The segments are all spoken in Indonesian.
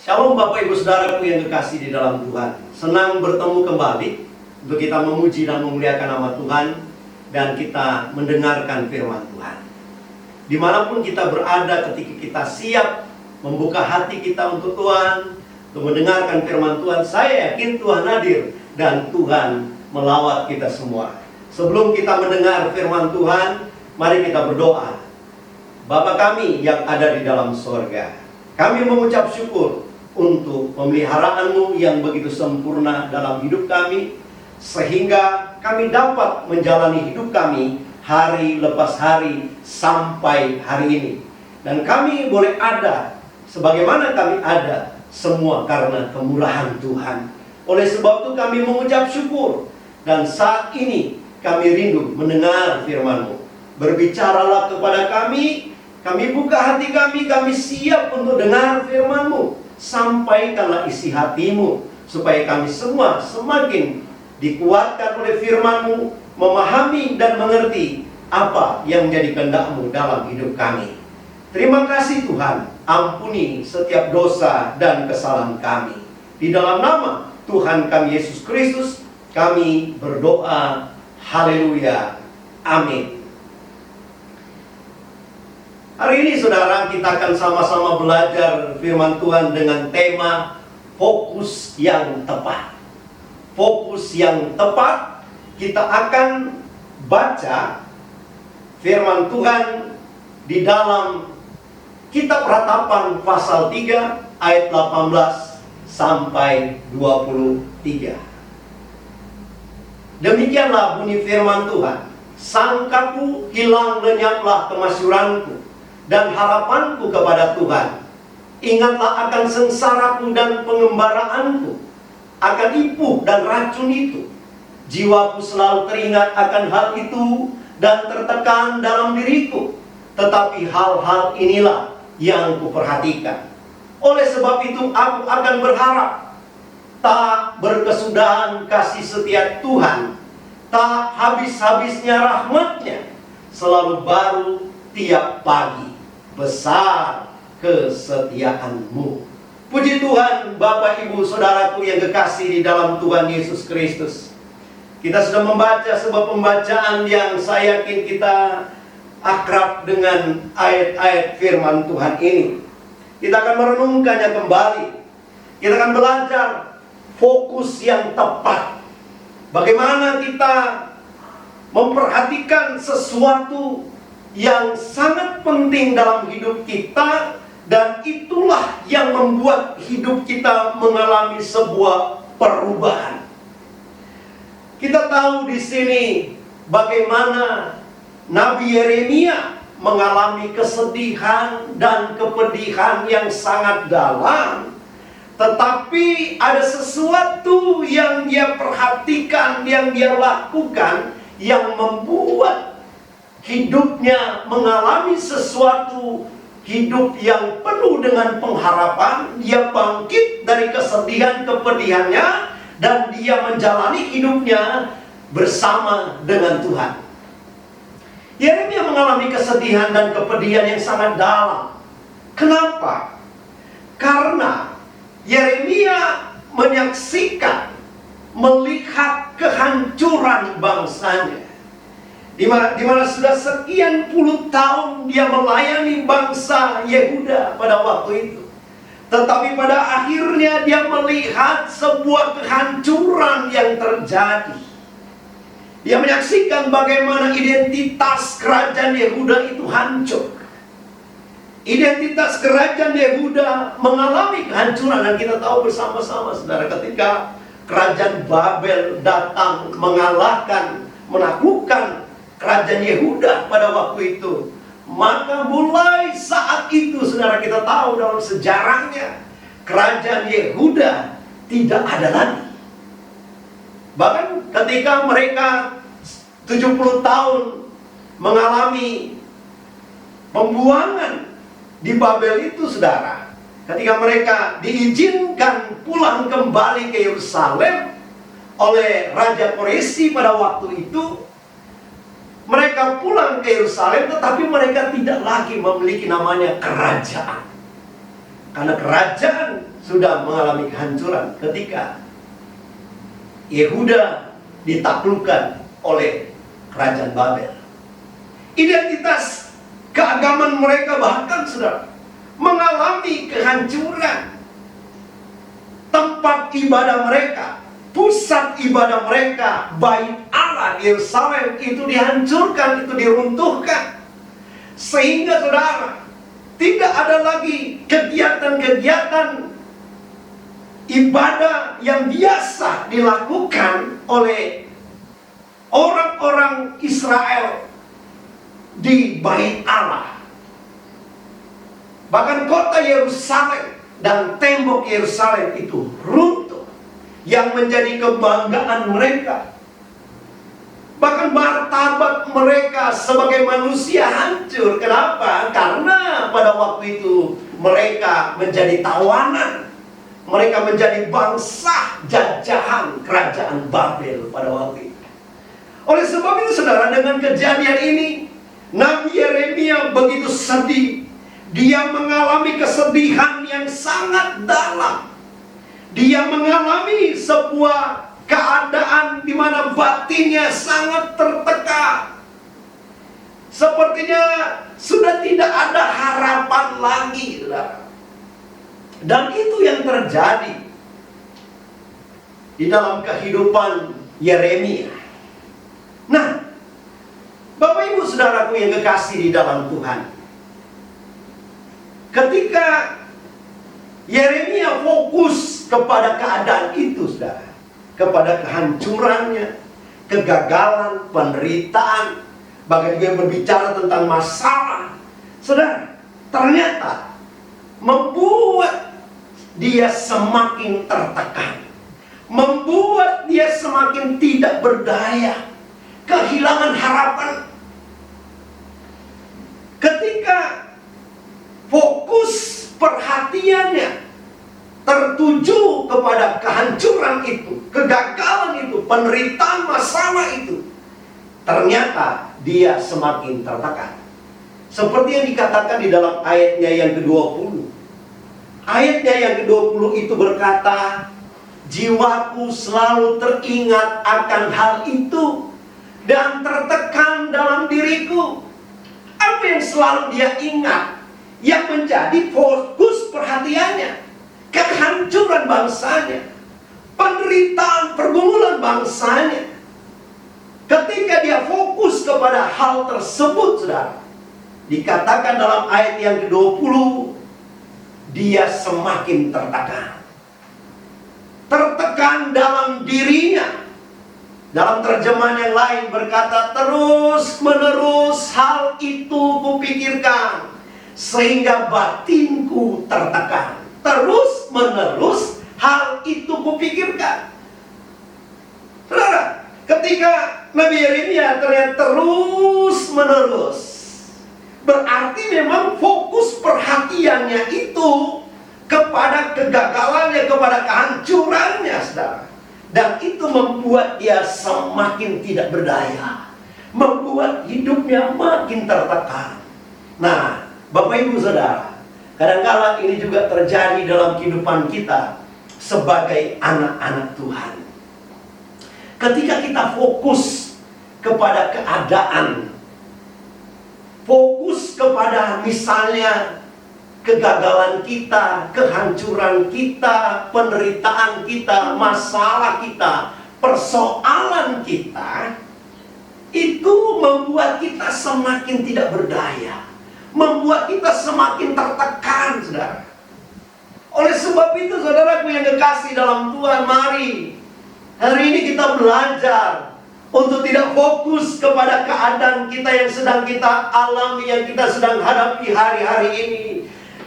Shalom Bapak Ibu Saudaraku yang kekasih di dalam Tuhan. Senang bertemu kembali untuk kita memuji dan memuliakan nama Tuhan dan kita mendengarkan firman Tuhan. Dimanapun kita berada, ketika kita siap membuka hati kita untuk Tuhan, untuk mendengarkan firman Tuhan, saya yakin Tuhan hadir dan Tuhan melawat kita semua. Sebelum kita mendengar firman Tuhan, mari kita berdoa. Bapa kami yang ada di dalam sorga, kami mengucap syukur untuk pemeliharaan-Mu yang begitu sempurna dalam hidup kami, sehingga kami dapat menjalani hidup kami hari lepas hari sampai hari ini. Dan kami boleh ada sebagaimana kami ada, semua karena kemurahan Tuhan. Oleh sebab itu kami mengucap syukur, dan saat ini kami rindu mendengar firman-Mu. Berbicaralah kepada kami buka hati kami siap untuk dengar firman-Mu. Sampaikanlah isi hati-Mu, supaya kami semua semakin dikuatkan oleh firman-Mu, memahami dan mengerti apa yang menjadi kehendak-Mu dalam hidup kami. Terima kasih Tuhan, ampuni setiap dosa dan kesalahan kami. Di dalam nama Tuhan kami Yesus Kristus, kami berdoa. Haleluya. Amin. Hari ini saudara, kita akan sama-sama belajar firman Tuhan dengan tema fokus yang tepat. Fokus yang tepat. Kita akan baca firman Tuhan di dalam Kitab Ratapan pasal 3 ayat 18 sampai 23. Demikianlah bunyi firman Tuhan. Sangkaku hilang lenyaplah kemasyuranku dan harapanku kepada Tuhan. Ingatlah akan sengsaraku dan pengembaraanku, akan ipuh dan racun itu. Jiwaku selalu teringat akan hal itu dan tertekan dalam diriku. Tetapi hal-hal inilah yang kuperhatikan. Oleh sebab itu aku akan berharap. Tak berkesudahan kasih setia Tuhan, tak habis-habisnya rahmat-Nya, selalu baru tiap pagi. Besar kesetiaan-Mu. Puji Tuhan, Bapak Ibu Saudaraku yang kekasih di dalam Tuhan Yesus Kristus. Kita sudah membaca sebuah pembacaan yang saya yakin kita akrab dengan ayat-ayat firman Tuhan ini. Kita akan merenungkannya kembali. Kita akan belajar fokus yang tepat. Bagaimana kita memperhatikan sesuatu yang sangat penting dalam hidup kita, dan itulah yang membuat hidup kita mengalami sebuah perubahan. Kita tahu di sini bagaimana Nabi Yeremia mengalami kesedihan dan kepedihan yang sangat dalam. Tetapi ada sesuatu yang dia perhatikan, yang dia lakukan, yang membuat hidupnya mengalami sesuatu hidup yang penuh dengan pengharapan. Dia bangkit dari kesedihan kepedihannya dan dia menjalani hidupnya bersama dengan Tuhan. Yeremia mengalami kesedihan dan kepedihan yang sangat dalam. Kenapa? Karena Yeremia menyaksikan, melihat kehancuran bangsanya. Di mana sudah sekian puluh tahun dia melayani bangsa Yehuda pada waktu itu. Tetapi pada akhirnya dia melihat sebuah kehancuran yang terjadi. Dia menyaksikan bagaimana identitas kerajaan Yehuda itu hancur. Identitas kerajaan Yehuda mengalami kehancuran. Dan kita tahu bersama-sama, saudara, ketika kerajaan Babel datang mengalahkan, menaklukkan kerajaan Yehuda pada waktu itu, maka mulai saat itu, saudara, kita tahu dalam sejarahnya, kerajaan Yehuda tidak ada lagi. Bahkan ketika mereka 70 tahun mengalami pembuangan di Babel itu, saudara, ketika mereka diizinkan pulang kembali ke Yerusalem oleh Raja Koresi pada waktu itu, mereka pulang ke Yerusalem, tetapi mereka tidak lagi memiliki namanya kerajaan. Karena kerajaan sudah mengalami kehancuran ketika Yehuda ditaklukkan oleh kerajaan Babel. Identitas keagamaan mereka bahkan sudah mengalami kehancuran. Tempat ibadah mereka, pusat ibadah mereka, Bait Allah Yerusalem, itu dihancurkan, itu diruntuhkan. Sehingga, saudara, tidak ada lagi kegiatan-kegiatan ibadah yang biasa dilakukan oleh orang-orang Israel di Bait Allah. Bahkan kota Yerusalem dan tembok Yerusalem itu runtuh, yang menjadi kebanggaan mereka. Bahkan martabat mereka sebagai manusia hancur. Kenapa? Karena pada waktu itu mereka menjadi tawanan. Mereka menjadi bangsa jajahan kerajaan Babel pada waktu itu. Oleh sebab itu, saudara, dengan kejadian ini, Nabi Yeremia begitu sedih. Dia mengalami kesedihan yang sangat dalam. Dia mengalami sebuah keadaan di mana batinnya sangat tertekan. Sepertinya sudah tidak ada harapan lagi, saudara. Dan itu yang terjadi di dalam kehidupan Yeremia. Nah, Bapak Ibu Saudaraku yang kekasih di dalam Tuhan, ketika Yeremia fokus kepada keadaan itu, saudara, kepada kehancurannya, kegagalan, penderitaan, bahkan dia berbicara tentang masalah, saudara, ternyata membuat dia semakin tertekan, membuat dia semakin tidak berdaya, kehilangan harapan. Ketika fokus perhatiannya tertuju kepada kehancuran itu, kegagalan itu, penderitaan masalah itu, ternyata dia semakin tertekan. Seperti yang dikatakan di dalam ayatnya yang ke-20. Ayatnya yang ke-20 itu berkata, jiwaku selalu teringat akan hal itu dan tertekan dalam diriku. Apa yang selalu dia ingat, yang menjadi fokus perhatiannya? Kehancuran bangsanya, penderitaan pergumulan bangsanya. Ketika dia fokus kepada hal tersebut, saudara, dikatakan dalam ayat yang ke-20, dia semakin tertekan. Tertekan dalam dirinya. Dalam terjemahan yang lain berkata, terus menerus hal itu kupikirkan, sehingga batinku tertekan. Terus menerus hal itu kupikirkan. Saudara, ketika Nabi Yeremia terlihat terus menerus, berarti memang fokus perhatiannya itu kepada kegagalannya, kepada kehancurannya, saudara. Dan itu membuat dia semakin tidak berdaya, membuat hidupnya makin tertekan. Nah, Bapak Ibu Saudara, kadang-kala ini juga terjadi dalam kehidupan kita sebagai anak-anak Tuhan. Ketika kita fokus kepada keadaan, fokus kepada misalnya kegagalan kita, kehancuran kita, penderitaan kita, masalah kita, persoalan kita, itu membuat kita semakin tidak berdaya, membuat kita semakin tertekan, saudara. Oleh sebab itu, saudaraku yang kekasih dalam Tuhan, mari hari ini kita belajar untuk tidak fokus kepada keadaan kita yang sedang kita alami, yang kita sedang hadapi hari-hari ini.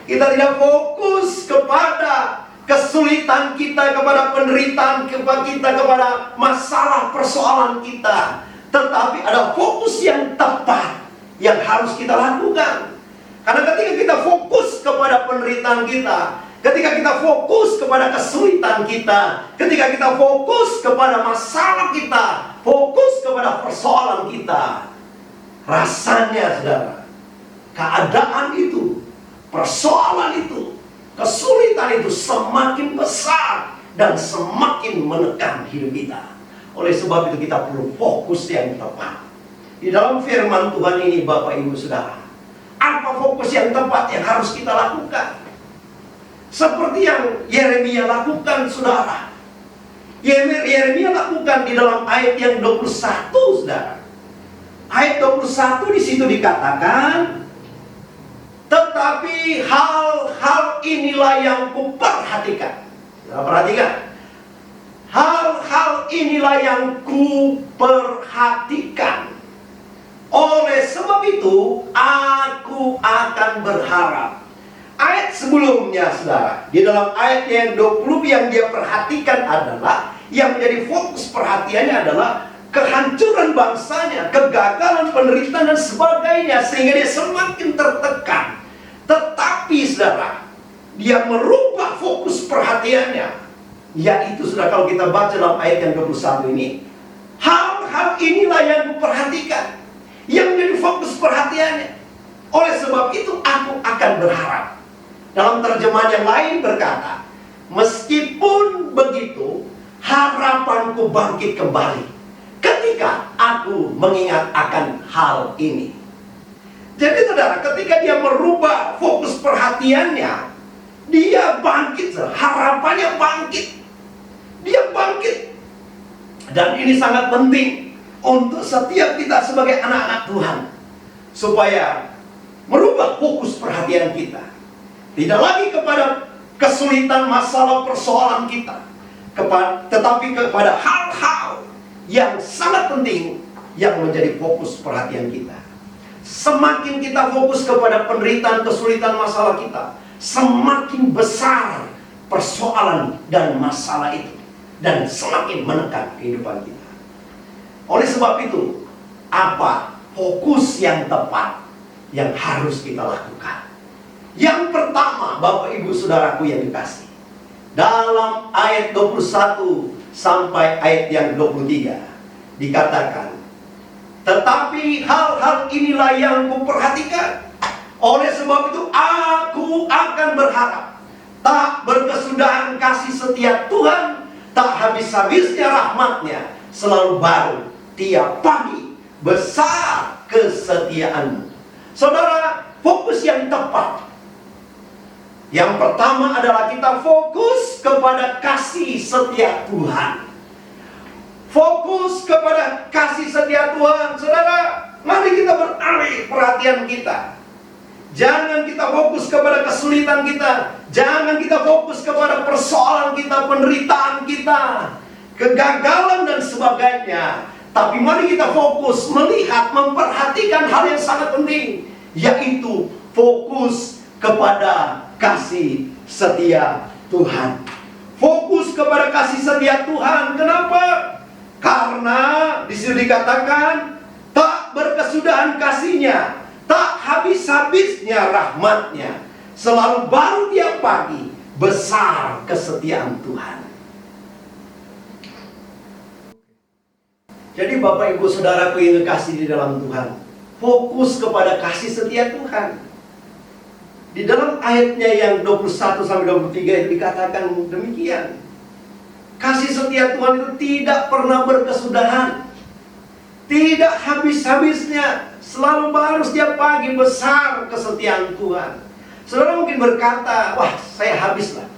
Kita tidak fokus kepada kesulitan kita, kepada penderitaan kita, kepada masalah persoalan kita. Tetapi ada fokus yang tepat yang harus kita lakukan. Karena ketika kita fokus kepada penderitaan kita, ketika kita fokus kepada kesulitan kita, ketika kita fokus kepada masalah kita, fokus kepada persoalan kita, rasanya, saudara, keadaan itu, persoalan itu, kesulitan itu semakin besar dan semakin menekan hidup kita. Oleh sebab itu kita perlu fokus yang tepat. Di dalam firman Tuhan ini, Bapak Ibu Saudara, apa fokus yang tepat yang harus kita lakukan? Seperti yang Yeremia lakukan, saudara. Yeremia lakukan di dalam ayat yang 21, saudara. Ayat 21 di situ dikatakan, tetapi hal-hal inilah yang kuperhatikan. Perhatikan. Hal-hal inilah yang kuperhatikan. Oleh sebab itu, aku akan berharap. Ayat sebelumnya, saudara, di dalam ayat yang 20 yang dia perhatikan adalah, yang menjadi fokus perhatiannya adalah kehancuran bangsanya, kegagalan, penderitaan dan sebagainya, sehingga dia semakin tertekan. Tetapi, saudara, dia merubah fokus perhatiannya, yaitu, saudara, kalau kita baca dalam ayat yang 21 ini, hal-hal inilah yang kuperhatikan, yang menjadi fokus perhatiannya. Oleh sebab itu, aku akan berharap. Dalam terjemahan yang lain berkata, meskipun begitu, harapanku bangkit kembali ketika aku mengingat akan hal ini. Jadi, saudara, ketika dia merubah fokus perhatiannya, dia bangkit, harapannya bangkit. Dia bangkit. Dan ini sangat penting untuk setiap kita sebagai anak-anak Tuhan, supaya merubah fokus perhatian kita. Tidak lagi kepada kesulitan, masalah, persoalan kita, tetapi kepada hal-hal yang sangat penting yang menjadi fokus perhatian kita. Semakin kita fokus kepada penderitaan, kesulitan, masalah kita, semakin besar persoalan dan masalah itu, dan semakin menekan kehidupan kita. Oleh sebab itu, apa fokus yang tepat yang harus kita lakukan? Yang pertama, Bapak Ibu Saudaraku yang dikasih, dalam ayat 21 sampai ayat yang 23 dikatakan, tetapi hal-hal inilah yang kuperhatikan. Oleh sebab itu, aku akan berharap. Tak berkesudahan kasih setia Tuhan, tak habis-habisnya rahmatnya, selalu baru tiap pagi, besar kesetiaanmu. Saudara, fokus yang tepat. Yang pertama adalah kita fokus kepada kasih setia Tuhan. Fokus kepada kasih setia Tuhan. Saudara, mari kita beralih perhatian kita. Jangan kita fokus kepada kesulitan kita. Jangan kita fokus kepada persoalan kita, penderitaan kita, kegagalan dan sebagainya. Tapi mari kita fokus melihat, memperhatikan hal yang sangat penting, yaitu fokus kepada kasih setia Tuhan. Fokus kepada kasih setia Tuhan. Kenapa? Karena di sini dikatakan tak berkesudahan kasihnya, tak habis-habisnya rahmatnya, selalu baru tiap pagi, besar kesetiaan Tuhan. Jadi Bapak Ibu Saudaraku yang dikasih di dalam Tuhan, fokus kepada kasih setia Tuhan. Di dalam ayatnya yang 21 sampai 23 itu dikatakan demikian. Kasih setia Tuhan itu tidak pernah berkesudahan, tidak habis-habisnya, selalu baru setiap pagi, besar kesetiaan Tuhan. Saudara mungkin berkata, wah saya habislah,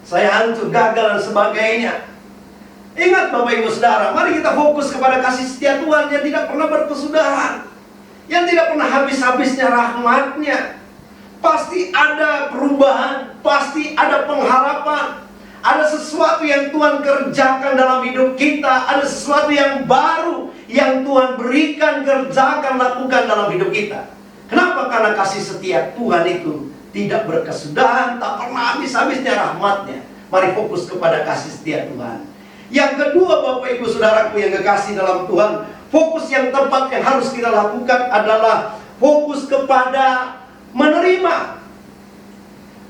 saya hancur, gagal dan sebagainya. Ingat Bapak Ibu Saudara, mari kita fokus kepada kasih setia Tuhan yang tidak pernah berkesudahan, yang tidak pernah habis-habisnya rahmat-Nya. Pasti ada perubahan, pasti ada pengharapan. Ada sesuatu yang Tuhan kerjakan dalam hidup kita, ada sesuatu yang baru yang Tuhan berikan, kerjakan, lakukan dalam hidup kita. Kenapa? Karena kasih setia Tuhan itu tidak berkesudahan, tak pernah habis-habisnya rahmat-Nya. Mari fokus kepada kasih setia Tuhan. Yang kedua Bapak Ibu Saudaraku yang kekasih dalam Tuhan, fokus yang tepat yang harus kita lakukan adalah fokus kepada menerima.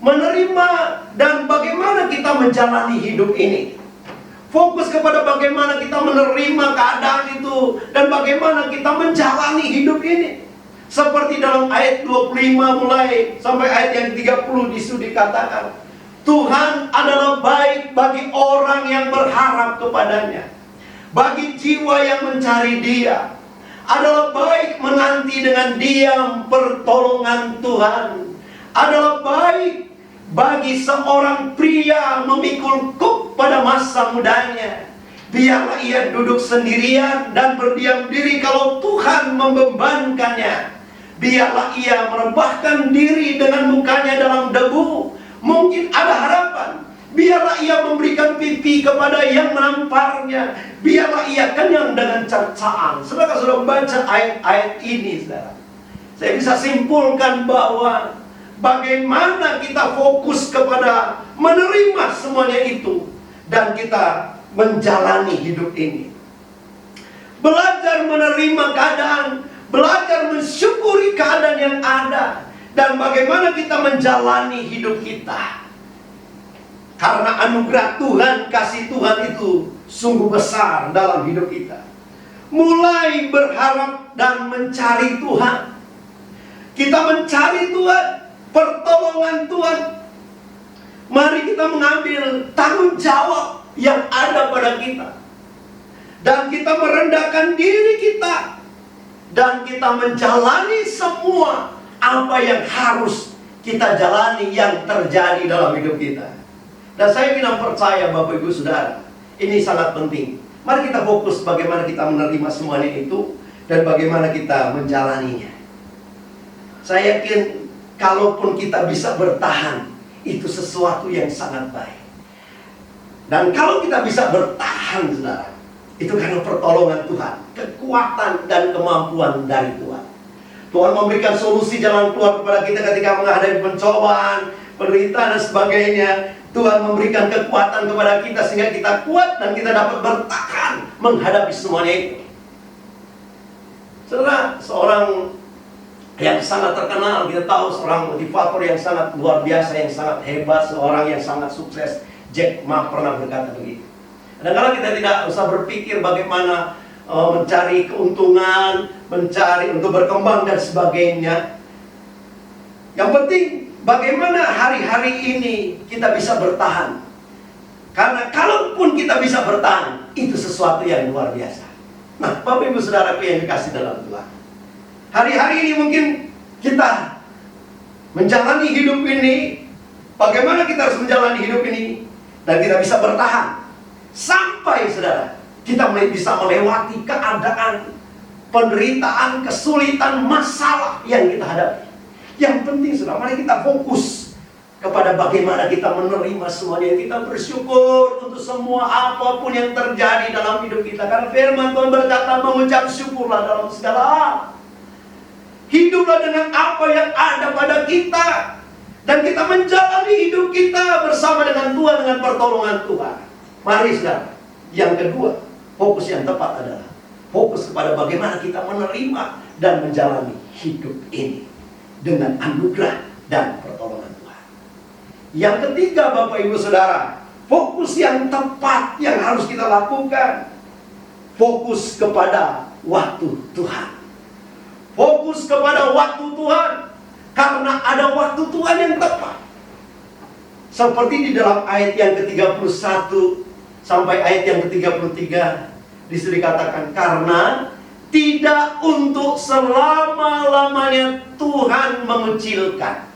Menerima dan bagaimana kita menjalani hidup ini. Fokus kepada bagaimana kita menerima keadaan itu dan bagaimana kita menjalani hidup ini. Seperti dalam ayat 25 mulai sampai ayat yang 30 disitu dikatakan, Tuhan adalah baik bagi orang yang berharap kepadanya, bagi jiwa yang mencari Dia. Adalah baik menanti dengan diam pertolongan Tuhan. Adalah baik bagi seorang pria memikul kuk pada masa mudanya. Biarlah ia duduk sendirian dan berdiam diri kalau Tuhan membebankannya. Biarlah ia merebahkan diri dengan mukanya dalam debu. Mungkin ada harapan. Biarlah ia memberikan pipi kepada yang menamparnya. Biarlah ia kenyang dengan cercaan. Saudara sudah baca ayat-ayat ini, saudara, saya bisa simpulkan bahwa bagaimana kita fokus kepada menerima semuanya itu dan kita menjalani hidup ini. Belajar menerima keadaan, belajar mensyukuri keadaan yang ada, dan bagaimana kita menjalani hidup kita. Karena anugerah Tuhan, kasih Tuhan itu sungguh besar dalam hidup kita. Mulai berharap dan mencari Tuhan. Kita mencari Tuhan, pertolongan Tuhan. Mari kita mengambil tanggung jawab yang ada pada kita. Dan kita merendahkan diri kita. Dan kita menjalani semua apa yang harus kita jalani yang terjadi dalam hidup kita. Dan saya bilang percaya Bapak Ibu Saudara, ini sangat penting. Mari kita fokus bagaimana kita menerima semuanya itu dan bagaimana kita menjalaninya. Saya yakin kalaupun kita bisa bertahan, itu sesuatu yang sangat baik. Dan kalau kita bisa bertahan, saudara, itu karena pertolongan Tuhan, kekuatan dan kemampuan dari Tuhan. Tuhan memberikan solusi jalan keluar kepada kita ketika menghadapi pencobaan, penderitaan dan sebagainya. Tuhan memberikan kekuatan kepada kita sehingga kita kuat dan kita dapat bertahan menghadapi semuanya itu. Saudara, seorang yang sangat terkenal, kita tahu seorang motivator yang sangat luar biasa, yang sangat hebat, seorang yang sangat sukses, Jack Ma pernah berkata begitu. Dan kalau kita tidak usah berpikir bagaimana mencari keuntungan, mencari untuk berkembang dan sebagainya. Yang penting bagaimana hari-hari ini kita bisa bertahan. Karena kalaupun kita bisa bertahan, itu sesuatu yang luar biasa. Nah, Bapak Ibu Saudaraku yang dikasih dalam Tuhan, hari-hari ini mungkin kita menjalani hidup ini. Bagaimana kita harus menjalani hidup ini dan kita bisa bertahan sampai, saudara, kita bisa melewati keadaan, penderitaan, kesulitan, masalah yang kita hadapi. Yang penting, saudara, mari kita fokus kepada bagaimana kita menerima semuanya. Kita bersyukur untuk semua apapun yang terjadi dalam hidup kita. Karena firman Tuhan berkata, mengucap syukurlah dalam segala hal. Hiduplah dengan apa yang ada pada kita. Dan kita menjalani hidup kita bersama dengan Tuhan, dengan pertolongan Tuhan. Mari, saudara, yang kedua, fokus yang tepat adalah fokus kepada bagaimana kita menerima dan menjalani hidup ini dengan anugerah dan pertolongan Tuhan. Yang ketiga, Bapak Ibu Saudara, fokus yang tepat yang harus kita lakukan, fokus kepada waktu Tuhan. Fokus kepada waktu Tuhan, karena ada waktu Tuhan yang tepat. Seperti di dalam ayat yang ke-31 sampai ayat yang ke-33, disitu dikatakan, karena tidak untuk selama-lamanya Tuhan mengucilkan,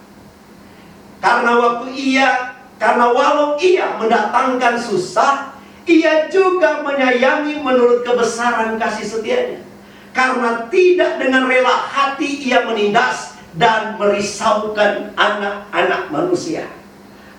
Karena walau ia mendatangkan susah, ia juga menyayangi menurut kebesaran kasih setianya. Karena tidak dengan rela hati ia menindas dan merisaukan anak-anak manusia.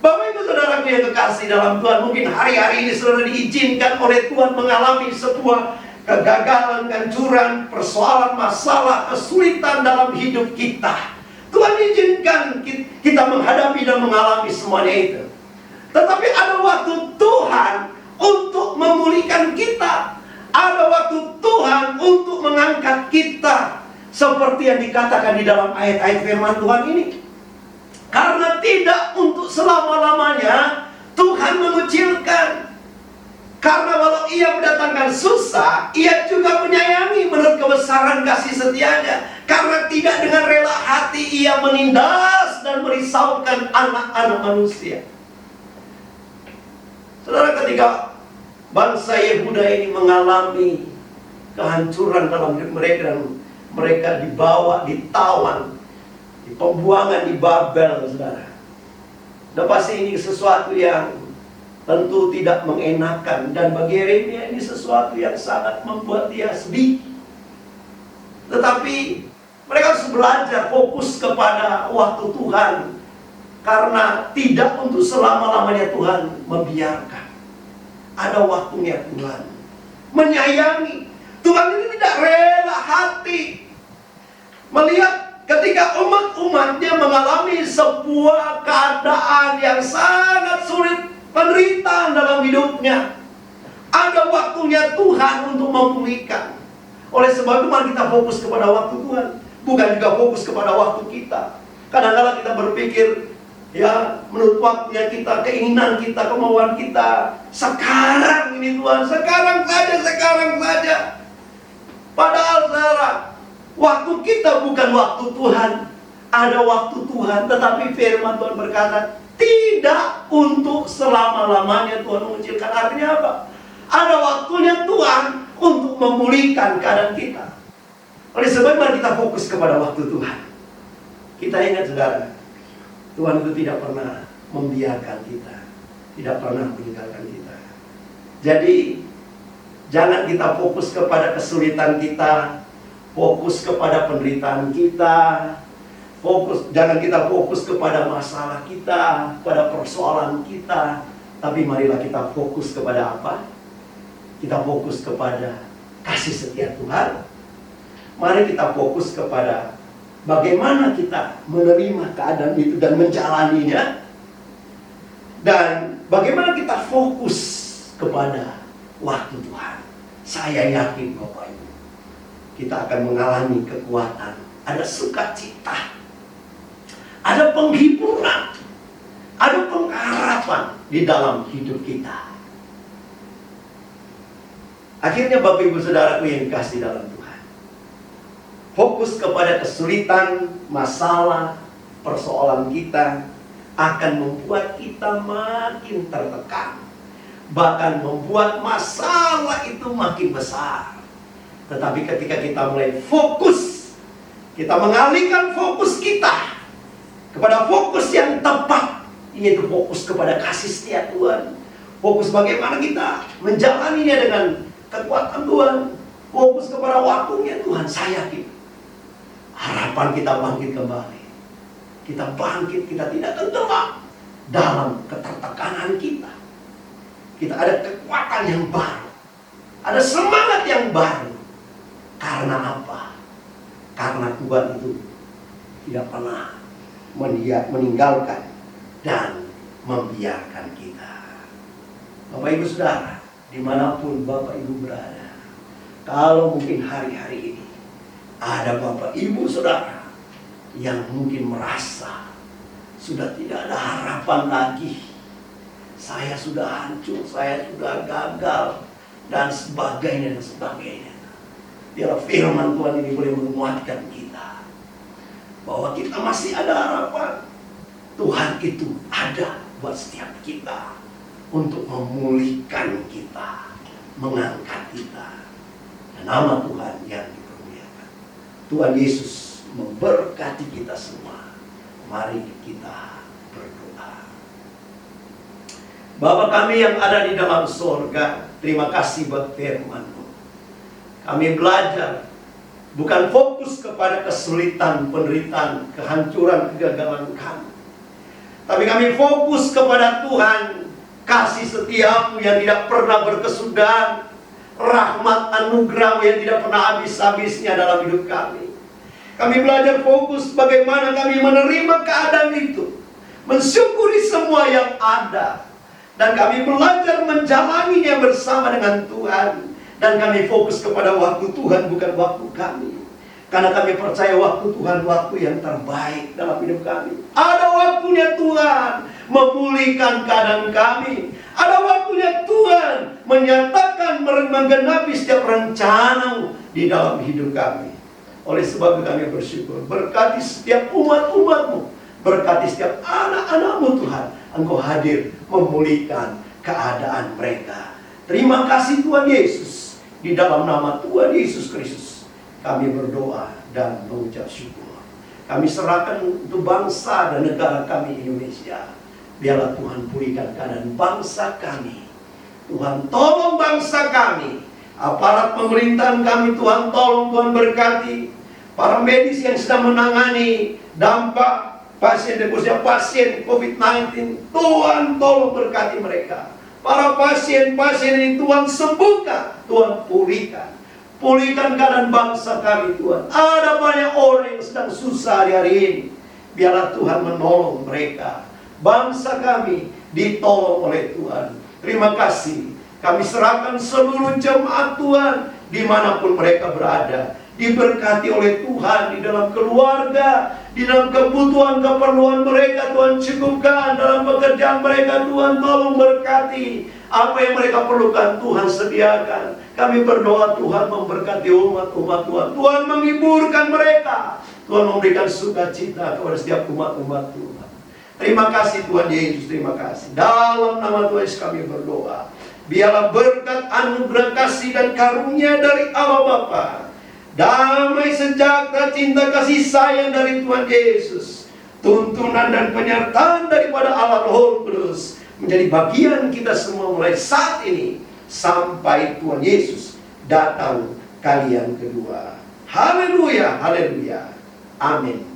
Bapak Ibu Saudaraku yang kekasih dalam Tuhan, mungkin hari-hari ini saudara diizinkan oleh Tuhan mengalami sebuah kegagalan, kehancuran, persoalan, masalah, kesulitan dalam hidup kita. Tuhan izinkan kita menghadapi dan mengalami semuanya itu. Tetapi ada waktu Tuhan untuk memulihkan kita. Ada waktu Tuhan untuk mengangkat kita. Seperti yang dikatakan di dalam ayat-ayat firman Tuhan ini. Karena tidak untuk selama-lamanya Tuhan mengucilkan. Karena walau ia mendatangkan susah, ia juga menyayangi menurut kebesaran kasih setianya. Karena tidak dengan rela hati ia menindas dan merisaukan anak-anak manusia. Saudara, ketika bangsa Yehuda ini mengalami kehancuran dalam hidup mereka, dan mereka dibawa, ditawan, di pembuangan di Babel, saudara. Dan pasti ini sesuatu yang tentu tidak mengenakan, dan bagi Yeremia ini sesuatu yang sangat membuat dia sedih. Tetapi mereka harus belajar fokus kepada waktu Tuhan, karena tidak untuk selama-lamanya Tuhan membiarkan. Ada waktunya Tuhan menyayangi. Tuhan ini tidak rela hati melihat ketika umat-umatnya mengalami sebuah keadaan yang sangat sulit, penderitaan dalam hidupnya. Ada waktunya Tuhan untuk memulihkan. Oleh sebab itu mari kita fokus kepada waktu Tuhan, bukan juga fokus kepada waktu kita. Kadang-kadang kita berpikir, ya menurut waktunya kita, keinginan kita, kemauan kita. Sekarang ini Tuhan, sekarang saja. Padahal saudara, waktu kita bukan waktu Tuhan. Ada waktu Tuhan, tetapi firman Tuhan berkata, tidak untuk selama-lamanya Tuhan mengucilkan. Artinya apa? Ada waktunya Tuhan untuk memulihkan keadaan kita. Oleh sebab itu kita fokus kepada waktu Tuhan. Kita ingat saudara, Tuhan itu tidak pernah membiarkan kita, tidak pernah meninggalkan kita. Jadi jangan kita fokus kepada kesulitan kita, fokus kepada penderitaan kita. Jangan kita fokus kepada masalah kita, pada persoalan kita. Tapi marilah kita fokus kepada apa? Kita fokus kepada kasih setia Tuhan. Mari kita fokus kepada bagaimana kita menerima keadaan itu dan menjalaninya. Dan bagaimana kita fokus kepada waktu Tuhan. Saya yakin Bapak Ibu, kita akan mengalami kekuatan. Ada sukacita, ada penghiburan, ada pengharapan di dalam hidup kita. Akhirnya Bapak Ibu Saudaraku yang dikasihi dalam Tuhan, fokus kepada kesulitan, masalah, persoalan kita akan membuat kita makin tertekan. Bahkan membuat masalah itu makin besar. Tetapi ketika kita mulai fokus, kita mengalihkan fokus kita kepada fokus yang tepat, yaitu fokus kepada kasih setia Tuhan. Fokus bagaimana kita menjalaninya dengan kekuatan Tuhan. Fokus kepada waktunya Tuhan. Saya yakin harapan kita bangkit kembali. Kita bangkit, kita tidak tenggelam dalam ketertekanan kita. Kita ada kekuatan yang baru, ada semangat yang baru. Karena apa? Karena Tuhan itu tidak pernah meninggalkan dan membiarkan kita. Bapak Ibu Saudara, dimanapun Bapak Ibu berada, kalau mungkin hari-hari ini ada Bapak Ibu Saudara yang mungkin merasa sudah tidak ada harapan lagi, saya sudah hancur, saya sudah gagal, dan sebagainya. Biarlah firman Tuhan ini boleh menguatkan kita bahwa kita masih ada harapan. Tuhan itu ada buat setiap kita untuk memulihkan kita, mengangkat kita. Dan nama Tuhan yang dipermuliakan. Tuhan Yesus memberkati kita semua. Mari kita berdoa. Bapa kami yang ada di dalam surga, terima kasih buat firman-Mu. Kami belajar bukan fokus kepada kesulitan, penderitaan, kehancuran, kegagalan kami, tapi kami fokus kepada Tuhan, kasih setiamu yang tidak pernah berkesudahan, rahmat anugerah yang tidak pernah habis-habisnya dalam hidup kami. Kami belajar fokus bagaimana kami menerima keadaan itu, mensyukuri semua yang ada, dan kami belajar menjalaninya bersama dengan Tuhan. Dan kami fokus kepada waktu Tuhan, bukan waktu kami. Karena kami percaya waktu Tuhan waktu yang terbaik dalam hidup kami. Ada waktunya Tuhan memulihkan keadaan kami. Ada waktunya Tuhan menyatakan, menggenapi setiap rencana di dalam hidup kami. Oleh sebab itu kami bersyukur. Berkati setiap umat-umat-Mu, berkati setiap anak-anak-Mu Tuhan. Engkau hadir memulihkan keadaan mereka. Terima kasih Tuhan Yesus. Di dalam nama Tuhan Yesus Kristus kami berdoa dan mengucap syukur. Kami serahkan untuk bangsa dan negara kami Indonesia. Biarlah Tuhan pulihkan keadaan bangsa kami. Tuhan tolong bangsa kami. Aparat pemerintahan kami Tuhan tolong, Tuhan berkati. Para medis yang sedang menangani dampak pasien COVID-19, Tuhan tolong berkati mereka. Para pasien-pasien ini Tuhan sembuhkan, Tuhan pulihkan. Pulihkan keadaan bangsa kami Tuhan. Ada banyak orang yang sedang susah hari ini. Biarlah Tuhan menolong mereka. Bangsa kami ditolong oleh Tuhan. Terima kasih. Kami serahkan seluruh jemaat Tuhan dimanapun mereka berada. Diberkati oleh Tuhan di dalam keluarga, di dalam kebutuhan keperluan mereka Tuhan cukupkan, dalam pekerjaan mereka Tuhan tolong berkati. Apa yang mereka perlukan Tuhan sediakan. Kami berdoa Tuhan memberkati umat-umat Tuhan. Tuhan menghiburkan mereka. Tuhan memberikan sukacita kepada setiap umat-umat Tuhan. Terima kasih Tuhan Yesus, terima kasih. Dalam nama Tuhan Yesus kami berdoa. Biarlah berkat anugerah kasih dan karunia dari Allah Bapa, damai sejahtera, cinta kasih sayang dari Tuhan Yesus, tuntunan dan penyertaan daripada Allah Roh Kudus menjadi bagian kita semua mulai saat ini sampai Tuhan Yesus datang kali yang kedua. Haleluya, haleluya, amin.